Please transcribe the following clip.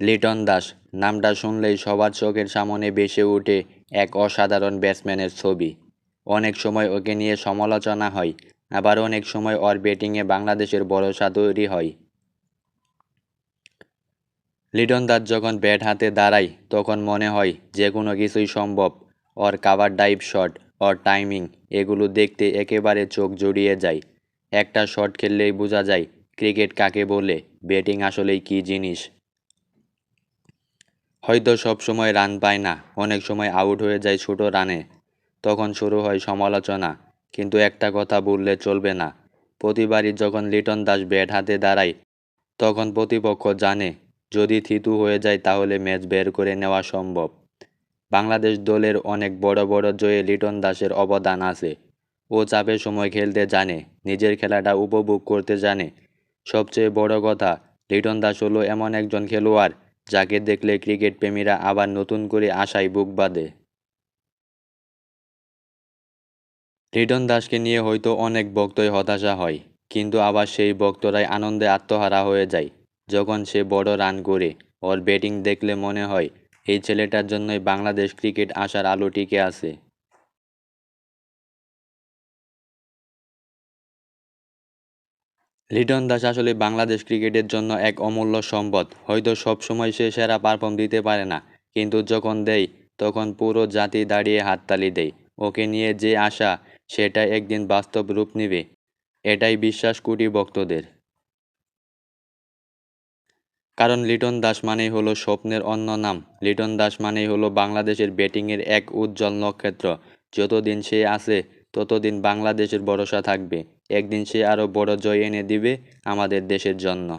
লিটন দাস নামটা শুনলেই সবার চোখের সামনে ভেসে ওঠে এক অসাধারণ ব্যাটসম্যানের ছবি। অনেক সময় ওকে নিয়ে সমালোচনা হয়, আবার অনেক সময় ওর ব্যাটিংয়ে বাংলাদেশের ভরসা তৈরি হয়। লিটন দাস যখন ব্যাট হাতে দাঁড়ায় তখন মনে হয় যে কোনো কিছুই সম্ভব। ওর কাভার ডাইভ শট, ওর টাইমিং, এগুলো দেখতে একেবারে চোখ জুড়িয়ে যায়। একটা শট খেললেই বোঝা যায় ক্রিকেট কাকে বলে, ব্যাটিং আসলেই কী জিনিস। হয়তো সব সময় রান পায় না, অনেক সময় আউট হয়ে যায় ছোট রানে, তখন শুরু হয় সমালোচনা। কিন্তু একটা কথা বললে চলবে না, প্রতিবারই যখন লিটন দাস ব্যাট হাতে দাঁড়ায় তখন প্রতিপক্ষ জানে যদি থিতু হয়ে যায় তাহলে ম্যাচ বের করে নেওয়া সম্ভব। বাংলাদেশ দলের অনেক বড় বড় জয়ে লিটন দাসের অবদান আছে। ও চাপের সময় খেলতে জানে, নিজের খেলাটা উপভোগ করতে জানে। সবচেয়ে বড় কথা, লিটন দাস হলো এমন একজন খেলোয়াড় যাকে দেখলে ক্রিকেট প্রেমীরা আবার নতুন করে আশায় বুক বাঁধে। লিটন দাসকে নিয়ে হয়তো অনেক ভক্তই হতাশা হয়, কিন্তু আবার সেই ভক্তরাই আনন্দে আত্মহারা হয়ে যায় যখন সে বড় রান করে। ওর ব্যাটিং দেখলে মনে হয় এই ছেলেটার জন্যই বাংলাদেশ ক্রিকেট আশার আলো টিকে আছে। লিটন দাস আসলে বাংলাদেশ ক্রিকেটের জন্য এক অমূল্য সম্পদ। হয়তো সব সময় সে সেরা পারফর্ম দিতে পারে না, কিন্তু যখন দেয় তখন পুরো জাতি দাঁড়িয়ে হাততালি দেয়। ওকে নিয়ে যে আশা, সেটা একদিন বাস্তব রূপ নেবে, এটাই বিশ্বাস কোটি ভক্তদের। কারণ লিটন দাস মানেই হলো স্বপ্নের অন্য নাম। লিটন দাস মানেই হলো বাংলাদেশের ব্যাটিংয়ের এক উজ্জ্বল নক্ষত্র। যতদিন সে আছে ততদিন বাংলাদেশের ভরসা থাকবে। একদিন সে আরও বড় জয় এনে দিবে আমাদের দেশের জন্য।